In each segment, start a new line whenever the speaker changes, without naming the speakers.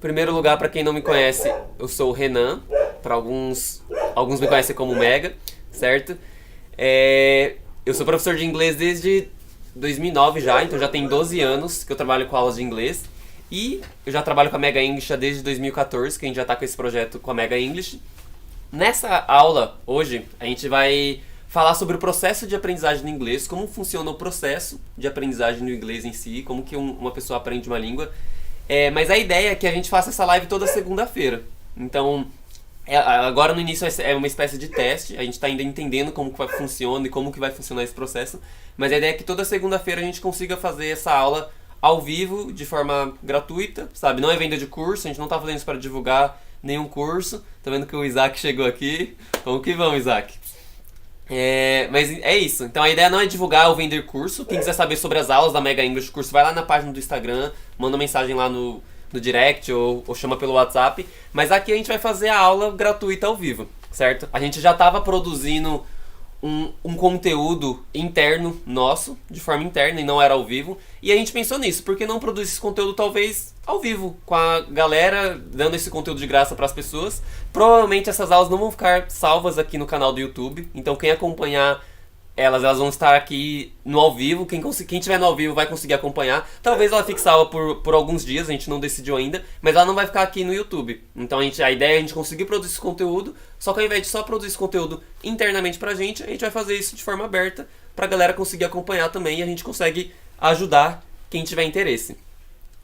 Em primeiro lugar, para quem não me conhece, eu sou o Renan. Para alguns me conhecem como Mega, certo? Eu sou professor de inglês desde 2009 já, então já tem 12 anos que eu trabalho com aulas de inglês. E eu já trabalho com a Mega English desde 2014, que a gente já está com esse projeto com a Mega English. Nessa aula, hoje, a gente vai falar sobre o processo de aprendizagem no inglês, como funciona o processo de aprendizagem no inglês em si, como que uma pessoa aprende uma língua. Mas a ideia é que a gente faça essa live toda segunda-feira. Então, agora no início é uma espécie de teste, a gente está ainda entendendo como que funciona e como que vai funcionar esse processo, mas a ideia é que toda segunda-feira a gente consiga fazer essa aula ao vivo, de forma gratuita, sabe? Não é venda de curso, a gente não está fazendo isso para divulgar nenhum curso. Tô vendo que o Isaac chegou aqui. Vamos que vamos, Isaac. Mas é isso. Então a ideia não é divulgar ou vender curso. Quem quiser saber sobre as aulas da Mega English curso, vai lá na página do Instagram, manda mensagem lá no direct ou chama pelo WhatsApp. Mas aqui a gente vai fazer a aula gratuita ao vivo, certo? A gente já estava produzindo um conteúdo interno nosso, de forma interna, e não era ao vivo. E a gente pensou nisso, por que não produzir esse conteúdo talvez ao vivo, com a galera, dando esse conteúdo de graça para as pessoas. Provavelmente essas aulas não vão ficar salvas aqui no canal do YouTube, então quem acompanhar elas vão estar aqui no ao vivo. Quem estiver no ao vivo vai conseguir acompanhar. Talvez ela fique salva por alguns dias, a gente não decidiu ainda, mas ela não vai ficar aqui no YouTube. Então a ideia é a gente conseguir produzir esse conteúdo, só que ao invés de só produzir esse conteúdo internamente pra gente, a gente vai fazer isso de forma aberta pra galera conseguir acompanhar também, e a gente consegue ajudar quem tiver interesse.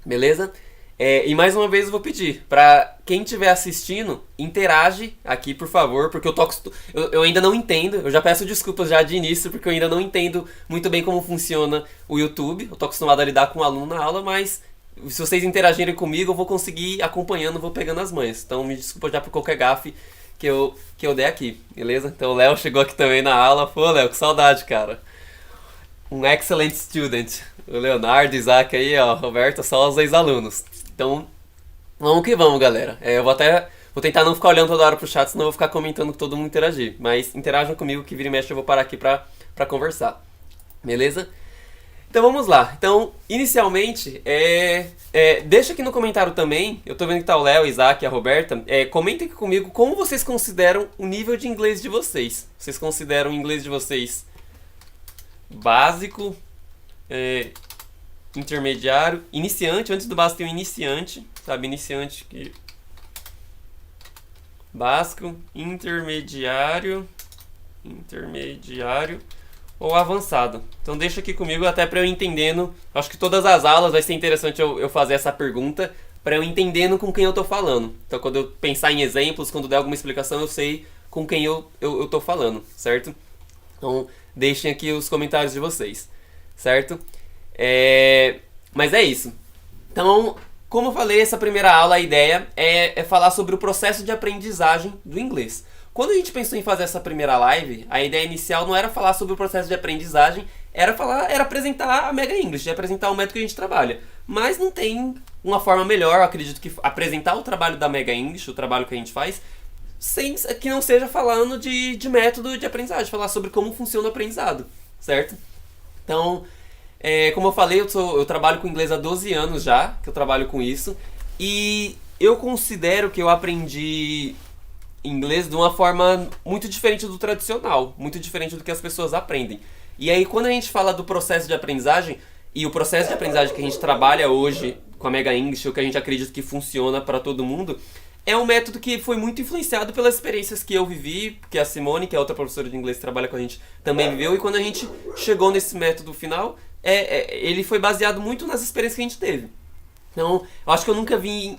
Beleza? E mais uma vez eu vou pedir pra quem estiver assistindo, interage aqui, por favor, porque eu ainda não entendo. Eu já peço desculpas já de início, porque eu ainda não entendo muito bem como funciona o YouTube. Eu tô acostumado a lidar com o aluno na aula, mas se vocês interagirem comigo, eu vou conseguir ir acompanhando, vou pegando as manhas. Então me desculpa já por qualquer gafe que eu der aqui, beleza? Então o Léo chegou aqui também na aula. Pô, Léo, que saudade, cara. Um excellent student. O Leonardo, Isaac aí, ó, Roberto, só os ex-alunos. Então, vamos que vamos, galera. Eu vou tentar não ficar olhando toda hora pro chat, senão eu vou ficar comentando com todo mundo interagir. Mas interajam comigo, que vira e mexe eu vou parar aqui pra conversar. Beleza? Então vamos lá. Então, inicialmente, deixa aqui no comentário também, eu tô vendo que tá o Léo, o Isaac e a Roberta, comentem aqui comigo como vocês consideram o nível de inglês de vocês. Vocês consideram o inglês de vocês básico, intermediário, iniciante? Antes do básico tem o iniciante, sabe? Iniciante que... básico, intermediário ou avançado. Então deixa aqui comigo até para eu entendendo. Acho que todas as aulas vai ser interessante eu fazer essa pergunta para eu entendendo com quem eu tô falando. Então quando eu pensar em exemplos, quando der alguma explicação, eu sei com quem eu tô falando, certo? Então deixem aqui os comentários de vocês, certo? Mas é isso. Então, como eu falei, essa primeira aula, a ideia é falar sobre o processo de aprendizagem do inglês. Quando a gente pensou em fazer essa primeira live, a ideia inicial não era falar sobre o processo de aprendizagem, era apresentar a Mega English, apresentar o método que a gente trabalha. Mas não tem uma forma melhor, eu acredito, que apresentar o trabalho da Mega English, o trabalho que a gente faz, sem que não seja falando de método de aprendizagem, falar sobre como funciona o aprendizado, certo? Então, como eu falei, eu trabalho com inglês há 12 anos já, que eu trabalho com isso, e eu considero que eu aprendi inglês de uma forma muito diferente do tradicional, muito diferente do que as pessoas aprendem. E aí, quando a gente fala do processo de aprendizagem, e o processo de aprendizagem que a gente trabalha hoje com a Mega English, o que a gente acredita que funciona para todo mundo, é um método que foi muito influenciado pelas experiências que eu vivi, que a Simone, que é outra professora de inglês que trabalha com a gente, também viveu, e quando a gente chegou nesse método final, ele foi baseado muito nas experiências que a gente teve. Então, eu acho que eu nunca vim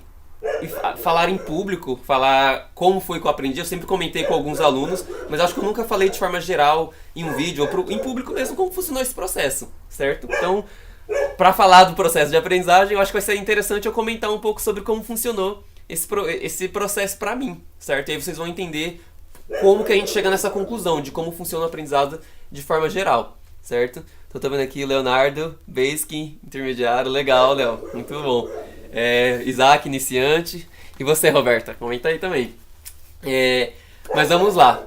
falar em público, falar como foi que eu aprendi. Eu sempre comentei com alguns alunos, mas acho que eu nunca falei de forma geral em um vídeo ou em público mesmo como funcionou esse processo, certo? Então, para falar do processo de aprendizagem, eu acho que vai ser interessante eu comentar um pouco sobre como funcionou esse processo para mim, certo? E aí vocês vão entender como que a gente chega nessa conclusão de como funciona o aprendizado de forma geral, certo? Então, tô vendo aqui o Leonardo, Basic, intermediário, legal, Léo, muito bom. Isaac, iniciante. E você, Roberta? Comenta aí também. Mas vamos lá.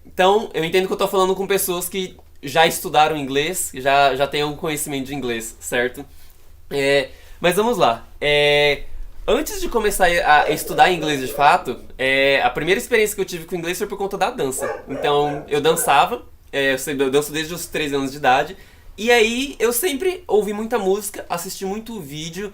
Então, eu entendo que eu tô falando com pessoas que já estudaram inglês, já têm algum conhecimento de inglês, certo? Mas vamos lá. Antes de começar a estudar inglês de fato, a primeira experiência que eu tive com inglês foi por conta da dança. Então, eu dançava, eu danço desde os 13 anos de idade, e aí eu sempre ouvi muita música, assisti muito vídeo,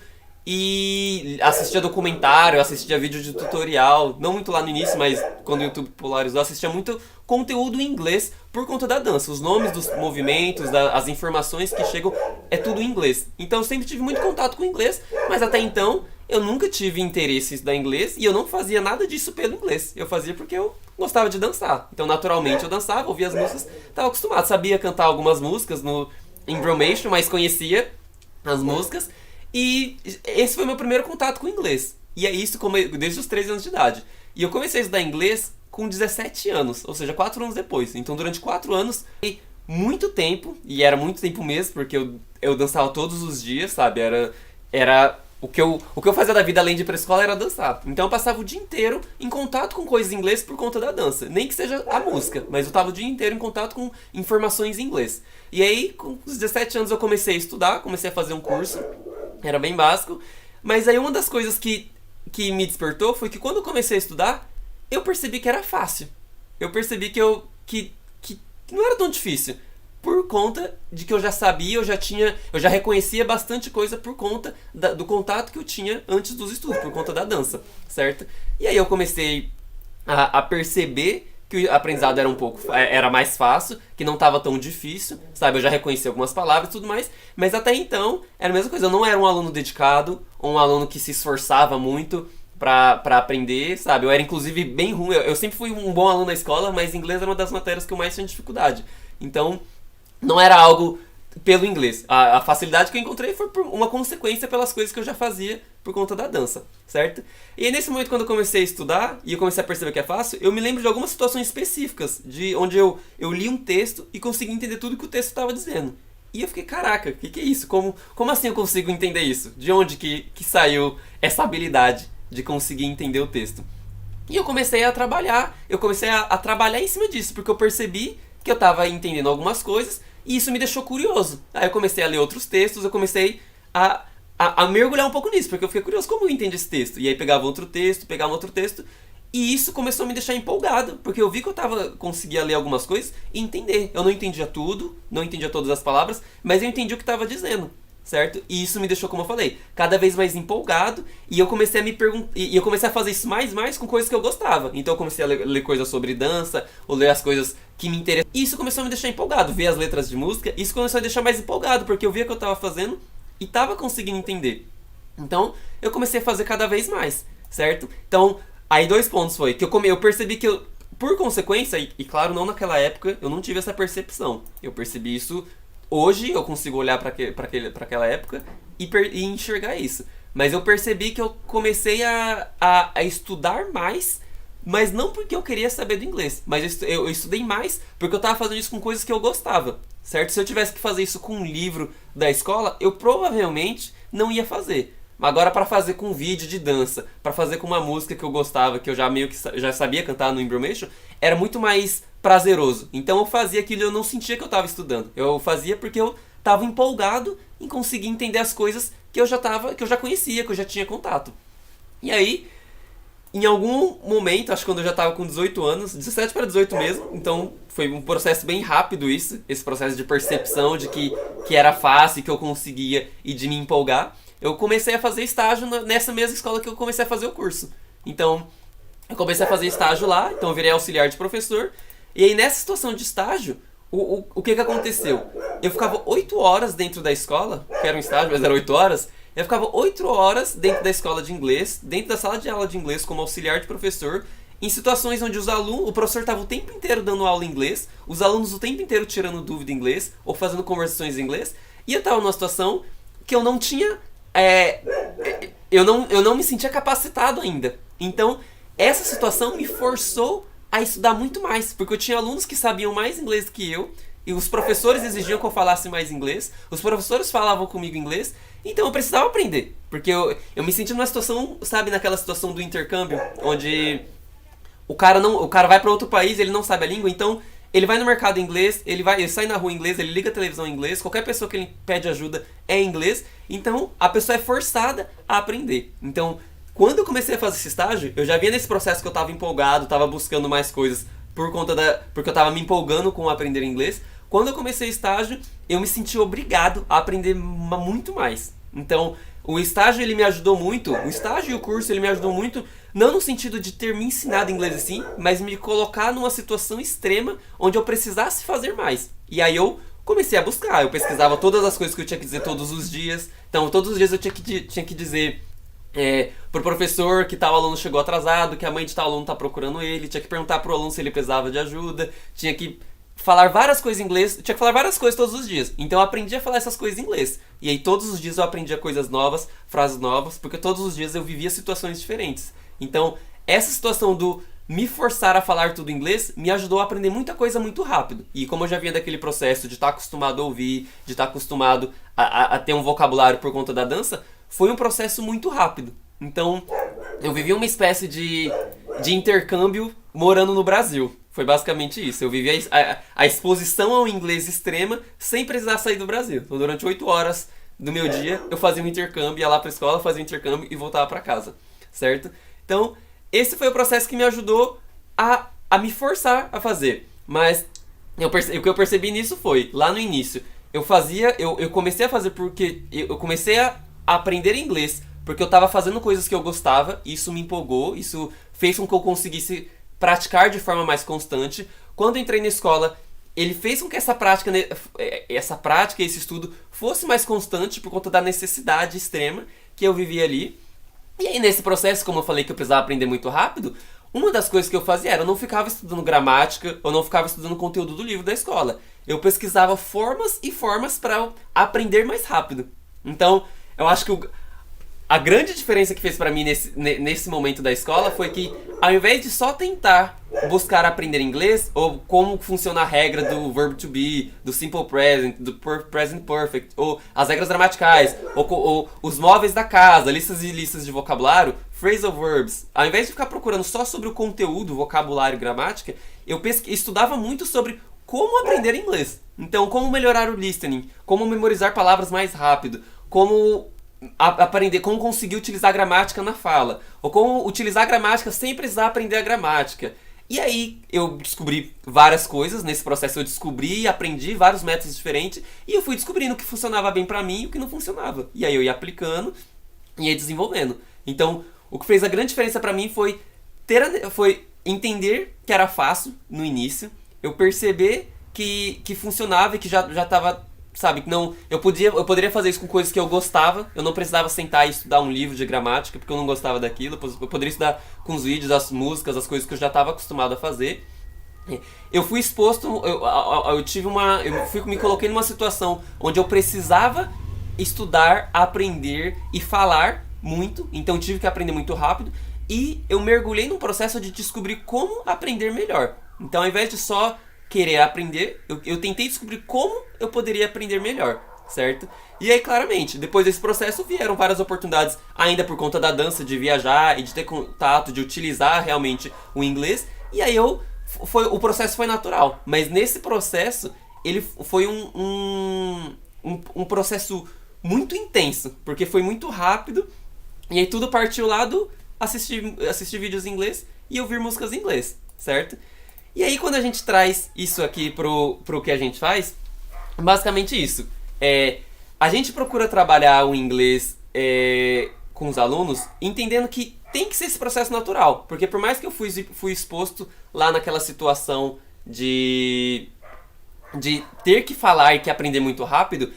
e assistia documentário, assistia vídeo de tutorial, não muito lá no início, mas quando o YouTube popularizou, assistia muito conteúdo em inglês por conta da dança. Os nomes dos movimentos, as informações que chegam, é tudo em inglês. Então eu sempre tive muito contato com o inglês, mas até então eu nunca tive interesse em estudar inglês e eu não fazia nada disso pelo inglês. Eu fazia porque eu gostava de dançar. Então naturalmente eu dançava, ouvia as músicas, estava acostumado, sabia cantar algumas músicas no Embromation, mas conhecia as músicas. E esse foi meu primeiro contato com o inglês. E é isso desde os 13 anos de idade. E eu comecei a estudar inglês com 17 anos, ou seja, 4 anos depois. Então durante 4 anos, muito tempo, e era muito tempo mesmo, porque eu dançava todos os dias, sabe? Era o que eu fazia da vida além de ir pra escola era dançar. Então eu passava o dia inteiro em contato com coisas em inglês por conta da dança. Nem que seja a música, mas eu tava o dia inteiro em contato com informações em inglês. E aí, com os 17 anos eu comecei a estudar, comecei a fazer um curso. Era bem básico. Mas aí uma das coisas que me despertou foi que quando eu comecei a estudar, eu percebi que era fácil. Eu percebi que não era tão difícil. Por conta de que eu já sabia, eu já reconhecia bastante coisa por conta do contato que eu tinha antes dos estudos, por conta da dança, certo? E aí eu comecei a perceber que o aprendizado era mais fácil, que não estava tão difícil, sabe? Eu já reconhecia algumas palavras e tudo mais, mas até então era a mesma coisa. Eu não era um aluno dedicado, um aluno que se esforçava muito pra aprender, sabe? Eu era inclusive bem ruim, eu sempre fui um bom aluno na escola, mas inglês era uma das matérias que eu mais tinha dificuldade. Então, não era algo pelo inglês. A facilidade que eu encontrei foi por uma consequência pelas coisas que eu já fazia por conta da dança, certo? E aí, nesse momento, quando eu comecei a estudar e eu comecei a perceber que é fácil, eu me lembro de algumas situações específicas, de onde eu li um texto e consegui entender tudo que o texto estava dizendo. E eu fiquei, caraca, o que é isso? Como assim eu consigo entender isso? De onde que saiu essa habilidade de conseguir entender o texto? E eu comecei a trabalhar em cima disso, porque eu percebi que eu estava entendendo algumas coisas e isso me deixou curioso. Aí eu comecei a ler outros textos, eu comecei a mergulhar um pouco nisso, porque eu fiquei curioso como eu entendi esse texto. E aí pegava outro texto, e isso começou a me deixar empolgado, porque eu vi que conseguia ler algumas coisas e entender. Eu não entendia tudo, não entendia todas as palavras, mas eu entendi o que estava dizendo, certo? E isso me deixou, como eu falei, cada vez mais empolgado, e eu comecei a me perguntar, e eu comecei a fazer isso mais com coisas que eu gostava. Então eu comecei a ler coisas sobre dança, ou ler as coisas que me interessam. E isso começou a me deixar empolgado, ver as letras de música, isso começou a deixar mais empolgado, porque eu via o que eu estava fazendo e estava conseguindo entender. Então eu comecei a fazer cada vez mais, certo? Então, aí 2 pontos foi que eu percebi que eu, por consequência, e claro, não naquela época, eu não tive essa percepção. Eu percebi isso hoje, eu consigo olhar para aquela época e enxergar isso. Mas eu percebi que eu comecei a estudar mais, mas não porque eu queria saber do inglês, mas eu estudei mais porque eu estava fazendo isso com coisas que eu gostava, certo? Se eu tivesse que fazer isso com um livro da escola, eu provavelmente não ia fazer. Agora, para fazer com um vídeo de dança, para fazer com uma música que eu gostava, que eu já meio que já sabia cantar no Embromation, era muito mais prazeroso. Então eu fazia aquilo e eu não sentia que eu estava estudando. Eu fazia porque eu estava empolgado em conseguir entender as coisas que eu já conhecia, que eu já tinha contato. E aí, em algum momento, acho que quando eu já estava com 18 anos, 17 para 18 mesmo, então foi um processo bem rápido esse processo de percepção de que era fácil, que eu conseguia e de me empolgar. Eu comecei a fazer estágio nessa mesma escola que eu comecei a fazer o curso. Então, eu comecei a fazer estágio lá, então eu virei auxiliar de professor. E aí, nessa situação de estágio, o que aconteceu? Eu ficava 8 horas dentro da escola, que era um estágio, mas era 8 horas. Eu ficava 8 horas dentro da escola de inglês, dentro da sala de aula de inglês, como auxiliar de professor, em situações onde o professor estava o tempo inteiro dando aula em inglês, os alunos o tempo inteiro tirando dúvida em inglês, ou fazendo conversações em inglês, e eu estava numa situação que eu não tinha... eu não me sentia capacitado ainda. Então, essa situação me forçou a estudar muito mais, porque eu tinha alunos que sabiam mais inglês que eu, e os professores exigiam que eu falasse mais inglês, os professores falavam comigo inglês, então eu precisava aprender, porque eu me senti numa situação, sabe, naquela situação do intercâmbio, onde o cara vai para outro país, ele não sabe a língua, então ele vai no mercado em inglês, ele sai na rua em inglês, ele liga a televisão em inglês, qualquer pessoa que ele pede ajuda é em inglês, então a pessoa é forçada a aprender. Então Quando eu comecei a fazer esse estágio, eu já via nesse processo que eu tava empolgado, tava buscando mais coisas porque eu tava me empolgando com aprender inglês. Quando eu comecei o estágio, eu me senti obrigado a aprender muito mais. Então, o estágio ele me ajudou muito, o estágio e o curso ele me ajudou muito, não no sentido de ter me ensinado inglês assim, mas me colocar numa situação extrema onde eu precisasse fazer mais. E aí eu comecei a buscar, eu pesquisava todas as coisas que eu tinha que dizer todos os dias. Então, todos os dias eu tinha que dizer pro professor que tal aluno chegou atrasado, que a mãe de tal aluno tá procurando ele, tinha que perguntar pro aluno se ele precisava de ajuda, tinha que falar várias coisas em inglês, tinha que falar várias coisas todos os dias. Então eu aprendi a falar essas coisas em inglês. E aí todos os dias eu aprendia coisas novas, frases novas, porque todos os dias eu vivia situações diferentes. Então essa situação do me forçar a falar tudo em inglês me ajudou a aprender muita coisa muito rápido. E como eu já vinha daquele processo de estar acostumado a ouvir, de estar acostumado a ter um vocabulário por conta da dança, foi um processo muito rápido. Então eu vivi uma espécie de intercâmbio morando no Brasil. Foi basicamente isso. Eu vivi a exposição ao inglês extrema sem precisar sair do Brasil. Então, durante 8 horas do meu dia, eu fazia um intercâmbio, ia lá pra escola, fazia um intercâmbio e voltava pra casa. Certo? Então, esse foi o processo que me ajudou a me forçar a fazer. Mas o que eu percebi nisso foi, lá no início, eu comecei a fazer porque eu comecei a aprender inglês porque eu estava fazendo coisas que eu gostava, isso me empolgou, isso fez com que eu conseguisse praticar de forma mais constante. Quando eu entrei na escola, ele fez com que essa prática e esse estudo fosse mais constante por conta da necessidade extrema que eu vivia ali. E aí nesse processo, como eu falei que eu precisava aprender muito rápido, uma das coisas que eu fazia era eu não ficava estudando gramática, ou não ficava estudando conteúdo do livro da escola. Eu pesquisava formas e formas para aprender mais rápido. Então, eu acho que a grande diferença que fez pra mim nesse momento da escola foi que, ao invés de só tentar buscar aprender inglês, ou como funciona a regra do verb to be, do simple present, do present perfect, ou as regras gramaticais, ou os móveis da casa, listas e listas de vocabulário, phrasal verbs, ao invés de ficar procurando só sobre o conteúdo, vocabulário e gramática, eu estudava muito sobre como aprender inglês. Então, como melhorar o listening, como memorizar palavras mais rápido, como aprender como conseguir utilizar a gramática na fala, ou como utilizar a gramática sem precisar aprender a gramática. E aí eu descobri várias coisas, nesse processo eu descobri e aprendi vários métodos diferentes, e eu fui descobrindo o que funcionava bem pra mim e o que não funcionava. E aí eu ia aplicando e ia desenvolvendo. Então, o que fez a grande diferença pra mim foi entender que era fácil no início, eu perceber que funcionava e que já tava, sabe, não, eu poderia fazer isso com coisas que eu gostava, eu não precisava sentar e estudar um livro de gramática, porque eu não gostava daquilo, eu poderia estudar com os vídeos, as músicas, as coisas que eu já estava acostumado a fazer. Eu fui exposto, me coloquei numa situação onde eu precisava estudar, aprender e falar muito, então tive que aprender muito rápido, e eu mergulhei num processo de descobrir como aprender melhor. Então, ao invés de só querer aprender, eu tentei descobrir como eu poderia aprender melhor, certo? E aí, claramente, depois desse processo vieram várias oportunidades, ainda por conta da dança, de viajar e de ter contato, de utilizar realmente o inglês. E aí o processo foi natural, mas nesse processo ele foi um processo muito intenso, porque foi muito rápido. E aí tudo partiu lá do assistir vídeos em inglês e ouvir músicas em inglês, certo? E aí quando a gente traz isso aqui pro que a gente faz, basicamente isso. A gente procura trabalhar o inglês com os alunos, entendendo que tem que ser esse processo natural. Porque por mais que eu fui exposto lá naquela situação de ter que falar e que aprender muito rápido,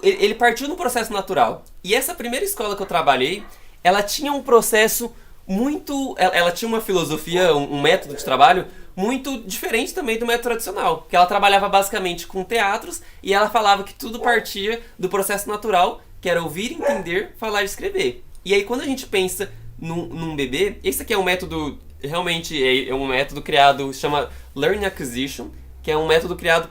ele partiu no processo natural. E essa primeira escola que eu trabalhei, ela tinha um processo muito... Ela tinha uma filosofia, um método de trabalho muito diferente também do método tradicional, que ela trabalhava basicamente com teatros e ela falava que tudo partia do processo natural, que era ouvir, entender, falar e escrever. E aí quando a gente pensa num bebê, esse aqui é um método, realmente é um método criado, chama Learning Acquisition, que é um método criado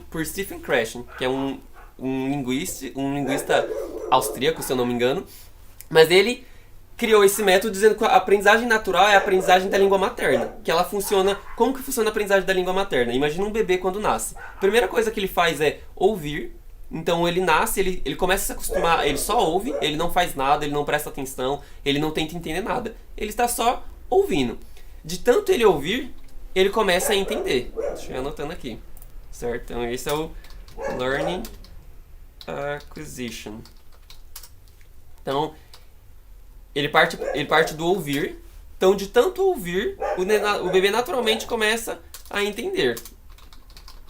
por Stephen Krashen, que é um linguista austríaco, se eu não me engano, mas ele criou esse método dizendo que a aprendizagem natural é a aprendizagem da língua materna, que ela funciona... Como que funciona a aprendizagem da língua materna? Imagina um bebê quando nasce. A primeira coisa que ele faz é ouvir, Então ele nasce, ele começa a se acostumar, ele só ouve, ele não faz nada, ele não presta atenção, ele não tenta entender nada. Ele está só ouvindo. De tanto ele ouvir, ele começa a entender. Deixa eu ir anotando aqui. Certo? Então esse é o Learning Acquisition. Então, ele parte do ouvir. Então, de tanto ouvir, o bebê naturalmente começa a entender.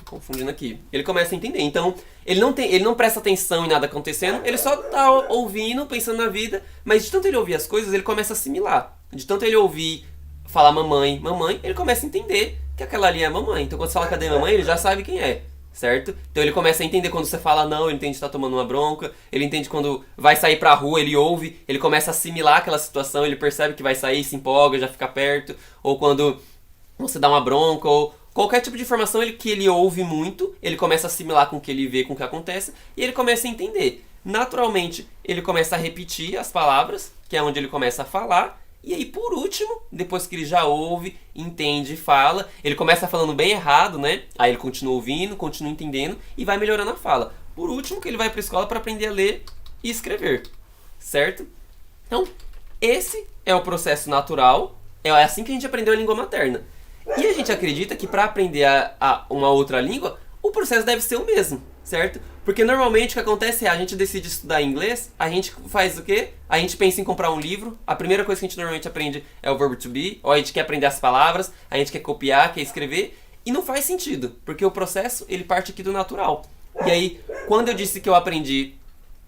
Confundindo aqui. Ele começa a entender. Então, ele não presta atenção em nada acontecendo, ele só tá ouvindo, pensando na vida, mas de tanto ele ouvir as coisas, ele começa a assimilar. De tanto ele ouvir falar mamãe, mamãe, ele começa a entender que aquela ali é a mamãe. Então, quando você fala cadê a mamãe, ele já sabe quem é. Certo? Então ele começa a entender quando você fala não, ele entende que está tomando uma bronca, ele entende quando vai sair pra rua, ele ouve, ele começa a assimilar aquela situação, ele percebe que vai sair, se empolga, já fica perto, ou quando você dá uma bronca, ou qualquer tipo de informação que ele ouve muito, ele começa a assimilar com o que ele vê, com o que acontece, e ele começa a entender. Naturalmente, ele começa a repetir as palavras, que é onde ele começa a falar. E aí, por último, depois que ele já ouve, entende e fala, ele começa falando bem errado, né? Aí ele continua ouvindo, continua entendendo e vai melhorando a fala. Por último, que ele vai para a escola para aprender a ler e escrever, certo? Então, esse é o processo natural, é assim que a gente aprendeu a língua materna. E a gente acredita que para aprender uma outra língua, o processo deve ser o mesmo, certo? Porque normalmente o que acontece é a gente decide estudar inglês, a gente faz o quê? A gente pensa em comprar um livro, a primeira coisa que a gente normalmente aprende é o verbo to be, ou a gente quer aprender as palavras, a gente quer copiar, quer escrever, e não faz sentido, porque o processo ele parte aqui do natural. E aí, quando eu disse que eu aprendi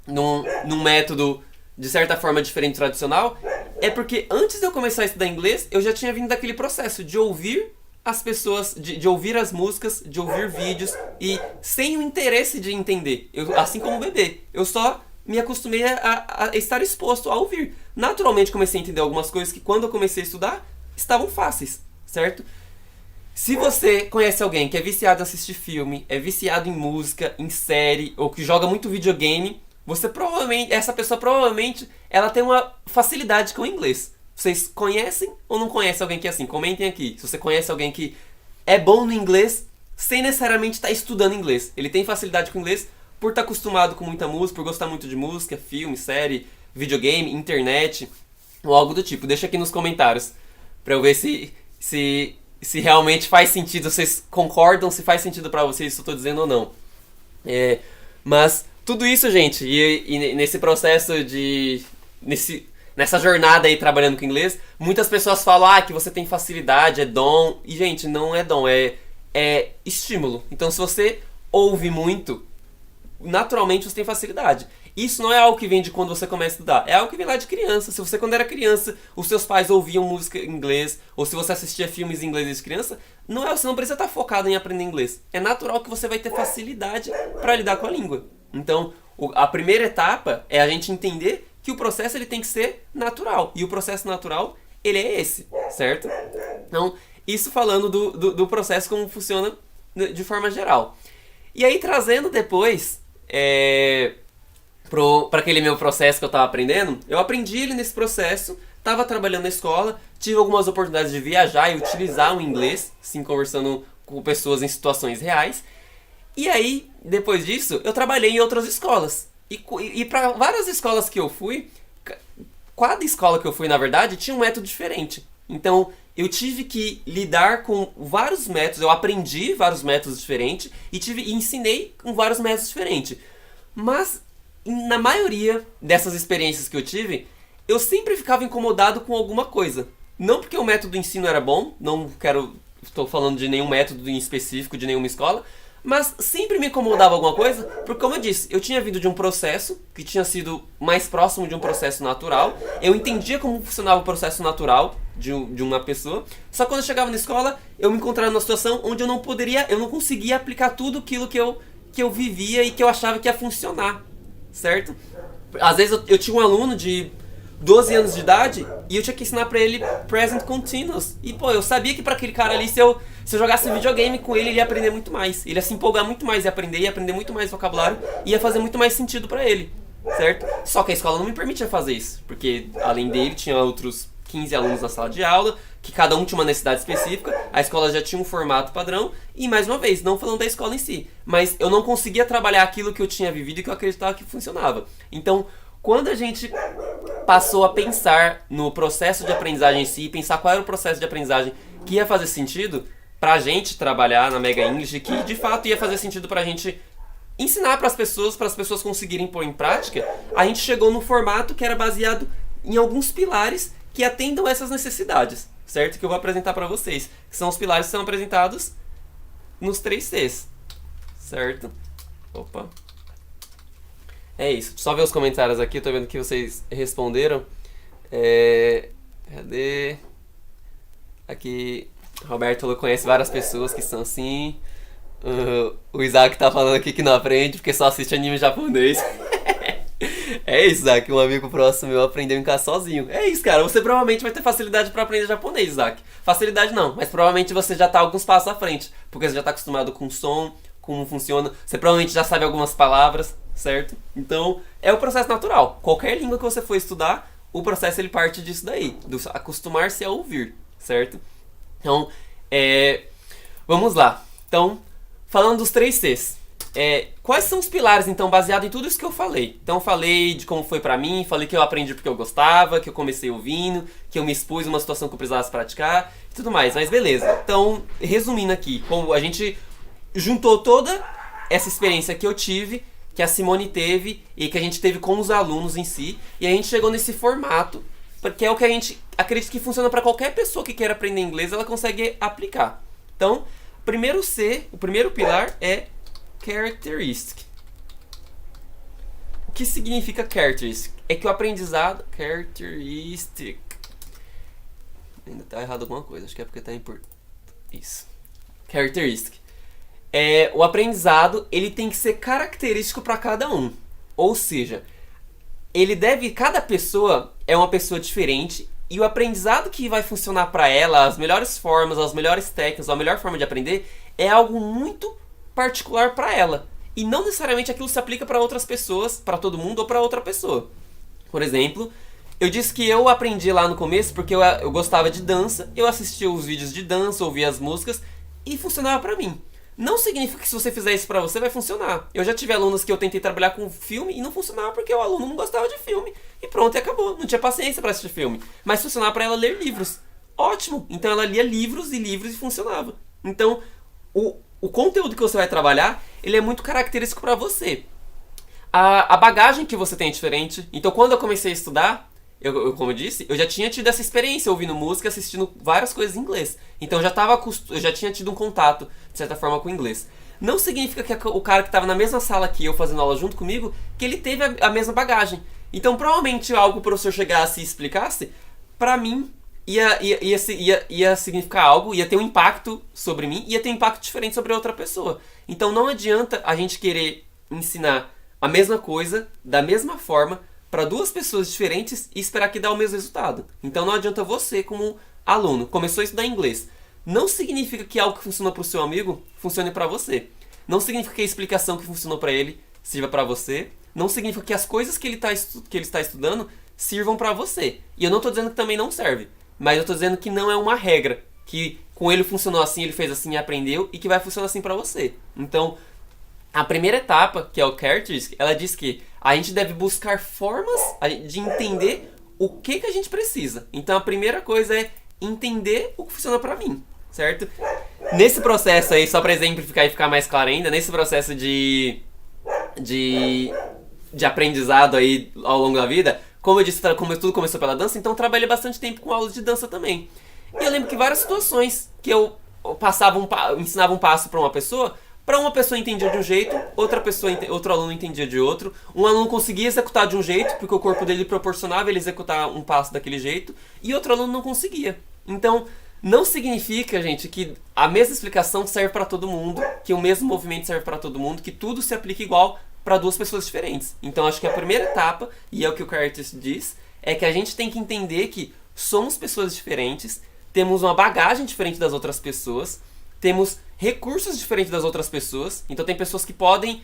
num método de certa forma diferente do tradicional, é porque antes de eu começar a estudar inglês, eu já tinha vindo daquele processo de ouvir as pessoas, de ouvir as músicas, de ouvir vídeos e sem o interesse de entender. Assim como o bebê, eu só me acostumei a estar exposto a ouvir. Naturalmente comecei a entender algumas coisas que quando eu comecei a estudar estavam fáceis, certo? Se você conhece alguém que é viciado em assistir filme, é viciado em música, em série ou que joga muito videogame, essa pessoa provavelmente ela tem uma facilidade com o inglês. Vocês conhecem ou não conhecem alguém que é assim? Comentem aqui. Se você conhece alguém que é bom no inglês, sem necessariamente estar estudando inglês. Ele tem facilidade com o inglês por estar acostumado com muita música, por gostar muito de música, filme, série, videogame, internet, ou algo do tipo. Deixa aqui nos comentários pra eu ver se realmente faz sentido, vocês concordam, se faz sentido pra vocês se eu tô dizendo ou não. Mas tudo isso, gente, e nesse processo nessa jornada aí trabalhando com inglês, muitas pessoas falam que você tem facilidade, é dom. E, gente, não é dom, é estímulo. Então, se você ouve muito, naturalmente você tem facilidade. Isso não é algo que vem de quando você começa a estudar, é algo que vem lá de criança. Se você, quando era criança, os seus pais ouviam música em inglês, ou se você assistia filmes em inglês desde criança, você não precisa estar focado em aprender inglês. É natural que você vai ter facilidade para lidar com a língua. Então, a primeira etapa é a gente entender que o processo ele tem que ser natural. E o processo natural, ele é esse, certo? Então, isso falando do processo como funciona de forma geral. E aí, trazendo depois para aquele meu processo que eu estava aprendendo, eu aprendi ele nesse processo, estava trabalhando na escola, tive algumas oportunidades de viajar e utilizar o inglês, assim, conversando com pessoas em situações reais. E aí, depois disso, eu trabalhei em outras escolas. E para várias escolas que eu fui, cada escola que eu fui, na verdade, tinha um método diferente. Então, eu tive que lidar com vários métodos, eu aprendi vários métodos diferentes e ensinei com vários métodos diferentes. Mas, na maioria dessas experiências que eu tive, eu sempre ficava incomodado com alguma coisa. Não porque o método de ensino era bom, estou falando de nenhum método em específico, de nenhuma escola, mas sempre me incomodava alguma coisa, porque, como eu disse, eu tinha vindo de um processo que tinha sido mais próximo de um processo natural. Eu entendia como funcionava o processo natural de uma pessoa. Só que quando eu chegava na escola, eu me encontrava numa situação onde eu não conseguia aplicar tudo aquilo que eu vivia e que eu achava que ia funcionar, certo? Às vezes eu tinha um aluno de 12 anos de idade e eu tinha que ensinar pra ele present continuous. E, eu sabia que pra aquele cara ali, se eu jogasse videogame com ele ia aprender muito mais. Ele ia se empolgar muito mais, ia aprender muito mais vocabulário, ia fazer muito mais sentido pra ele, certo? Só que a escola não me permitia fazer isso, porque além dele tinha outros 15 alunos na sala de aula, que cada um tinha uma necessidade específica, a escola já tinha um formato padrão, e mais uma vez, não falando da escola em si, mas eu não conseguia trabalhar aquilo que eu tinha vivido e que eu acreditava que funcionava. Então, quando a gente passou a pensar no processo de aprendizagem em si, pensar qual era o processo de aprendizagem que ia fazer sentido pra gente trabalhar na Mega English, que de fato ia fazer sentido pra gente ensinar para as pessoas conseguirem pôr em prática, a gente chegou no formato que era baseado em alguns pilares que atendam essas necessidades, certo? Que eu vou apresentar para vocês, que são os pilares que são apresentados nos 3 Cs, certo? Opa. É isso. Só ver os comentários aqui, eu tô vendo que vocês responderam. Cadê? Aqui, Roberto conhece várias pessoas que são assim. O Isaac tá falando aqui que não aprende porque só assiste anime japonês. É isso, Isaac. Um amigo próximo meu aprendeu em casa sozinho. É isso, cara. Você provavelmente vai ter facilidade pra aprender japonês, Isaac. Facilidade não, mas provavelmente você já tá alguns passos à frente. Porque você já tá acostumado com o som, como funciona. Você provavelmente já sabe algumas palavras, certo? Então, é o processo natural. Qualquer língua que você for estudar, o processo ele parte disso daí. Do acostumar-se a ouvir, certo? Então, vamos lá. Então, falando dos 3 Cs, quais são os pilares, então, baseado em tudo isso que eu falei? Então, eu falei de como foi pra mim, falei que eu aprendi porque eu gostava, que eu comecei ouvindo, que eu me expus numa situação que eu precisasse praticar e tudo mais, mas beleza. Então, resumindo aqui, como a gente juntou toda essa experiência que eu tive, que a Simone teve e que a gente teve com os alunos em si, e a gente chegou nesse formato, porque é o que a gente acredita que funciona para qualquer pessoa que queira aprender inglês, ela consegue aplicar. Então, primeiro C, o primeiro pilar é characteristic. O que significa characteristic? É que o aprendizado... Characteristic. Ainda tá errado alguma coisa, acho que é porque tá em português. Isso. Characteristic. O aprendizado, ele tem que ser característico para cada um. Ou seja, cada pessoa é uma pessoa diferente, e o aprendizado que vai funcionar para ela, as melhores formas, as melhores técnicas, a melhor forma de aprender, é algo muito particular para ela. E não necessariamente aquilo se aplica para outras pessoas, para todo mundo ou para outra pessoa. Por exemplo, eu disse que eu aprendi lá no começo porque eu gostava de dança, eu assistia os vídeos de dança, ouvia as músicas e funcionava para mim. Não significa que se você fizer isso pra você vai funcionar. Eu já tive alunos que eu tentei trabalhar com filme e não funcionava porque o aluno não gostava de filme. E pronto, e acabou. Não tinha paciência pra assistir filme. Mas funcionava pra ela ler livros. Ótimo! Então ela lia livros e funcionava. Então, o conteúdo que você vai trabalhar, ele é muito característico pra você. A bagagem que você tem é diferente. Então quando eu comecei a estudar, como eu disse, eu já tinha tido essa experiência ouvindo música, assistindo várias coisas em inglês. Então eu já tinha tido um contato, de certa forma, com o inglês. Não significa que o cara que estava na mesma sala que eu, fazendo aula junto comigo, que ele teve a mesma bagagem. Então provavelmente algo que o professor chegasse e explicasse, pra mim, ia significar algo, ia ter um impacto sobre mim, ia ter um impacto diferente sobre a outra pessoa. Então não adianta a gente querer ensinar a mesma coisa, da mesma forma, para 2 pessoas diferentes e esperar que dê o mesmo resultado. Então não adianta você, como aluno, começou a estudar inglês. Não significa que algo que funcionou para o seu amigo funcione para você. Não significa que a explicação que funcionou para ele sirva para você. Não significa que as coisas que ele está estudando sirvam para você. E eu não estou dizendo que também não serve. Mas eu estou dizendo que não é uma regra. Que com ele funcionou assim, ele fez assim e aprendeu. E que vai funcionar assim para você. Então, a primeira etapa, que é o characteristic, ela diz que a gente deve buscar formas de entender o que a gente precisa. Então a primeira coisa é entender o que funciona pra mim, certo? Nesse processo aí, só pra exemplificar e ficar mais claro ainda, nesse processo de aprendizado aí ao longo da vida, como eu disse, como tudo começou pela dança, então eu trabalhei bastante tempo com aulas de dança também. E eu lembro que várias situações que eu ensinava um passo pra uma pessoa entendia de um jeito, outro aluno entendia de outro. Um aluno conseguia executar de um jeito, porque o corpo dele proporcionava ele executar um passo daquele jeito, e outro aluno não conseguia. Então, não significa, gente, que a mesma explicação serve para todo mundo, que o mesmo movimento serve para todo mundo, que tudo se aplica igual para 2 pessoas diferentes. Então, acho que a primeira etapa, e é o que o Curtis diz, é que a gente tem que entender que somos pessoas diferentes, temos uma bagagem diferente das outras pessoas, temos recursos diferentes das outras pessoas. Então tem pessoas que podem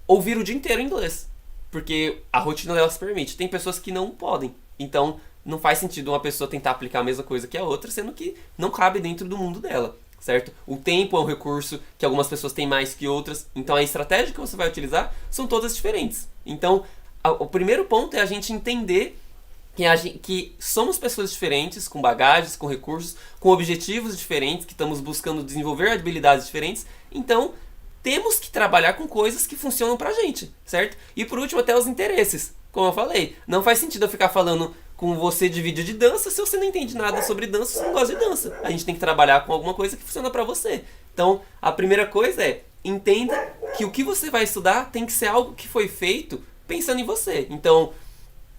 ouvir o dia inteiro inglês, porque a rotina delas permite. Tem pessoas que não podem. Então não faz sentido uma pessoa tentar aplicar a mesma coisa que a outra, sendo que não cabe dentro do mundo dela, certo? O tempo é um recurso que algumas pessoas têm mais que outras, então a estratégia que você vai utilizar são todas diferentes. Então, o primeiro ponto é a gente entender que somos pessoas diferentes, com bagagens, com recursos, com objetivos diferentes, que estamos buscando desenvolver habilidades diferentes. Então, temos que trabalhar com coisas que funcionam pra gente, certo? E por último, até os interesses. Como eu falei, não faz sentido eu ficar falando com você de vídeo de dança se você não entende nada sobre dança, se você não gosta de dança. A gente tem que trabalhar com alguma coisa que funciona pra você. Então, a primeira coisa é, entenda que o que você vai estudar tem que ser algo que foi feito pensando em você. Então,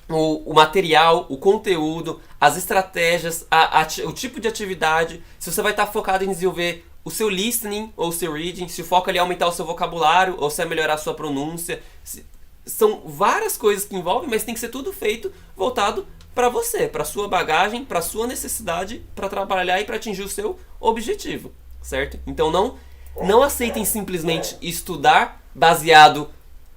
o material, o conteúdo, as estratégias, o tipo de atividade, se você vai estar focado em desenvolver o seu listening ou o seu reading, se o foco ali é aumentar o seu vocabulário ou se é melhorar a sua pronúncia. São várias coisas que envolvem, mas tem que ser tudo feito voltado para você, para sua bagagem, para sua necessidade, para trabalhar e para atingir o seu objetivo, certo? Então não aceitem simplesmente estudar baseado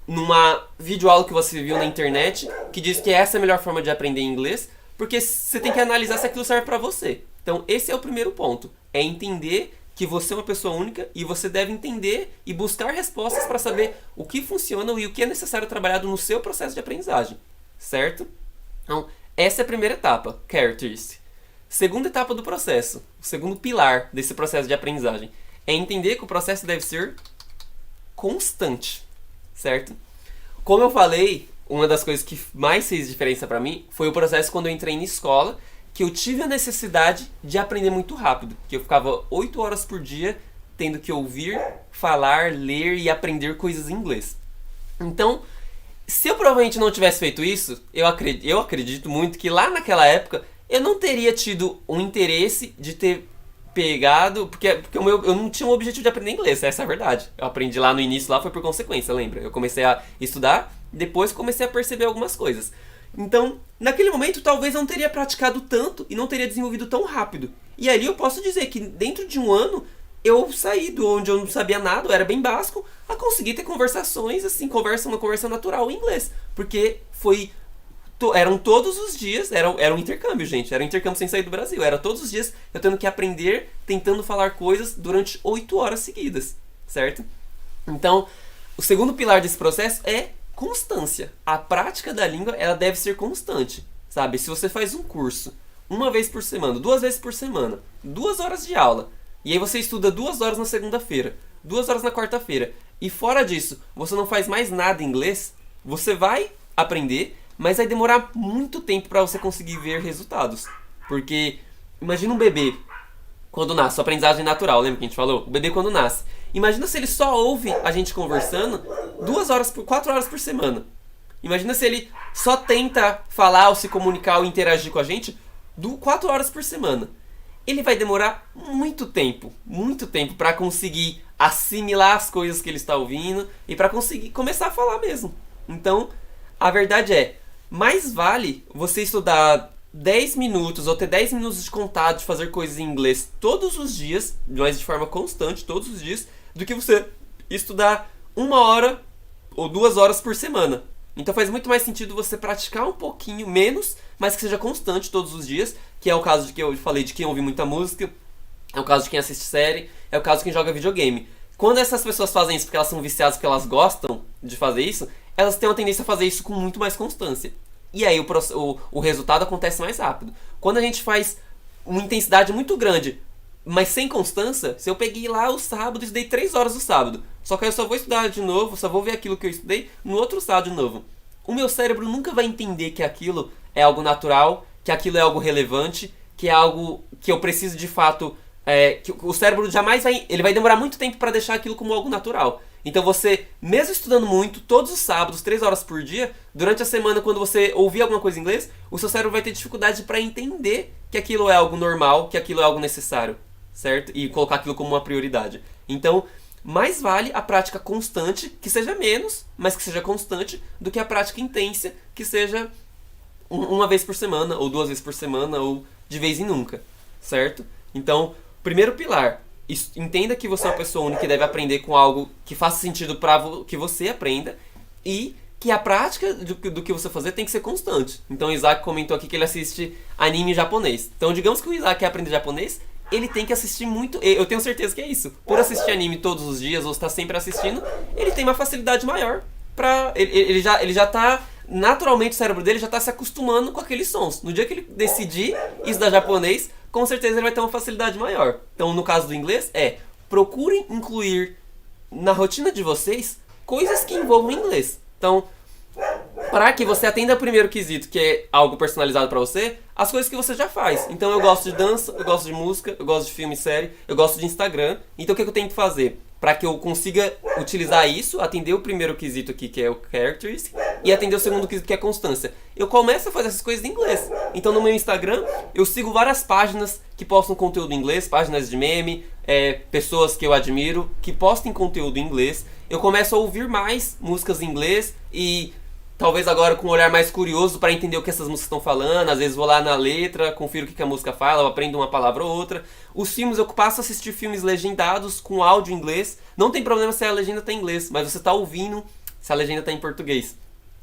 numa videoaula que você viu na internet que diz que essa é a melhor forma de aprender inglês, porque você tem que analisar se aquilo serve para você. Então esse é o primeiro ponto, é entender que você é uma pessoa única e você deve entender e buscar respostas para saber o que funciona e o que é necessário trabalhado no seu processo de aprendizagem, certo? Então essa é a primeira etapa, characteristic. Segunda etapa do processo, o segundo pilar desse processo de aprendizagem, é entender que o processo deve ser constante. Certo? Como eu falei, uma das coisas que mais fez diferença pra mim foi o processo quando eu entrei na escola, que eu tive a necessidade de aprender muito rápido, que eu ficava 8 horas por dia tendo que ouvir, falar, ler e aprender coisas em inglês. Então, se eu provavelmente não tivesse feito isso, eu acredito muito que lá naquela época eu não teria tido um interesse de ter pegado, porque eu não tinha um objetivo de aprender inglês, essa é a verdade. Eu aprendi lá no início, lá foi por consequência, lembra? Eu comecei a estudar, depois comecei a perceber algumas coisas. Então, naquele momento, talvez eu não teria praticado tanto e não teria desenvolvido tão rápido. E ali eu posso dizer que dentro de um ano, eu saí de onde eu não sabia nada, eu era bem básico, a conseguir ter conversações, assim, uma conversa natural em inglês. Porque eram todos os dias, era um intercâmbio, gente. Era um intercâmbio sem sair do Brasil. Era todos os dias eu tendo que aprender, tentando falar coisas durante 8 horas seguidas, certo? Então, o segundo pilar desse processo é constância. A prática da língua, ela deve ser constante, sabe? Se você faz um curso uma vez por semana, 2 vezes por semana, 2 horas de aula, e aí você estuda 2 horas na segunda-feira, 2 horas na quarta-feira, e fora disso, você não faz mais nada em inglês, você vai aprender, mas vai demorar muito tempo para você conseguir ver resultados. Porque, imagina um bebê quando nasce, sua aprendizagem natural, lembra que a gente falou? O bebê quando nasce. Imagina se ele só ouve a gente conversando 4 horas por semana. Imagina se ele só tenta falar ou se comunicar ou interagir com a gente 4 horas por semana. Ele vai demorar muito tempo para conseguir assimilar as coisas que ele está ouvindo e para conseguir começar a falar mesmo. Então, a verdade é, mais vale você estudar 10 minutos ou ter 10 minutos de contato de fazer coisas em inglês todos os dias, mas de forma constante, todos os dias, do que você estudar 1 hora ou 2 horas por semana. Então faz muito mais sentido você praticar um pouquinho menos, mas que seja constante todos os dias, que é o caso de que eu falei de quem ouve muita música, é o caso de quem assiste série, é o caso de quem joga videogame. Quando essas pessoas fazem isso porque elas são viciadas, porque elas gostam de fazer isso, elas têm uma tendência a fazer isso com muito mais constância. E aí o resultado acontece mais rápido. Quando a gente faz uma intensidade muito grande, mas sem constância, se eu peguei lá o sábado e estudei 3 horas no sábado, só que aí eu só vou estudar de novo, só vou ver aquilo que eu estudei no outro sábado de novo. O meu cérebro nunca vai entender que aquilo é algo natural, que aquilo é algo relevante, que é algo que eu preciso de fato... que o cérebro jamais vai... Ele vai demorar muito tempo para deixar aquilo como algo natural. Então você, mesmo estudando muito, todos os sábados, 3 horas por dia, durante a semana, quando você ouvir alguma coisa em inglês, o seu cérebro vai ter dificuldade para entender que aquilo é algo normal, que aquilo é algo necessário, certo? E colocar aquilo como uma prioridade. Então, mais vale a prática constante, que seja menos, mas que seja constante, do que a prática intensa, que seja uma vez por semana, ou 2 vezes por semana, ou de vez em nunca, certo? Então, primeiro pilar, entenda que você é uma pessoa única que deve aprender com algo que faça sentido para que você aprenda, e que a prática do que você fazer tem que ser constante. Então o Isaac comentou aqui que ele assiste anime japonês. Então digamos que o Isaac quer aprender japonês, ele tem que assistir muito. Eu tenho certeza que é isso. Por assistir anime todos os dias ou estar sempre assistindo, ele tem uma facilidade maior pra. Ele já tá. Naturalmente o cérebro dele já tá se acostumando com aqueles sons. No dia que ele decidir estudar japonês, com certeza ele vai ter uma facilidade maior. Então no caso do inglês, procurem incluir na rotina de vocês coisas que envolvam inglês. Então, para que você atenda o primeiro quesito, que é algo personalizado para você, as coisas que você já faz. Então eu gosto de dança, eu gosto de música, eu gosto de filme e série, eu gosto de Instagram. Então o que eu tenho que fazer? Para que eu consiga utilizar isso, atender o primeiro quesito aqui, que é o characteristic, e atender o segundo quesito, que é constância. Eu começo a fazer essas coisas em inglês. Então no meu Instagram, eu sigo várias páginas que postam conteúdo em inglês, páginas de meme, pessoas que eu admiro, que postem conteúdo em inglês. Eu começo a ouvir mais músicas em inglês e talvez agora com um olhar mais curioso para entender o que essas músicas estão falando. Às vezes vou lá na letra, confiro o que a música fala, eu aprendo uma palavra ou outra. Os filmes, eu passo a assistir filmes legendados com áudio em inglês. Não tem problema se a legenda está em inglês, mas você está ouvindo se a legenda está em português.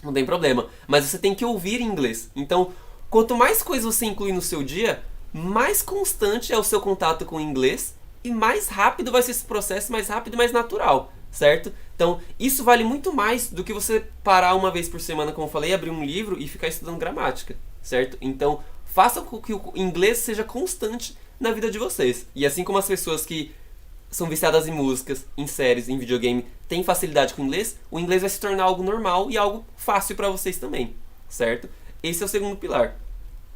Não tem problema. Mas você tem que ouvir em inglês. Então, quanto mais coisas você inclui no seu dia, mais constante é o seu contato com o inglês e mais rápido vai ser esse processo, mais rápido e mais natural, certo? Então, isso vale muito mais do que você parar uma vez por semana, como eu falei, abrir um livro e ficar estudando gramática, certo? Então, faça com que o inglês seja constante na vida de vocês. E assim como as pessoas que são viciadas em músicas, em séries, em videogame, têm facilidade com o inglês vai se tornar algo normal e algo fácil para vocês também, certo? Esse é o segundo pilar.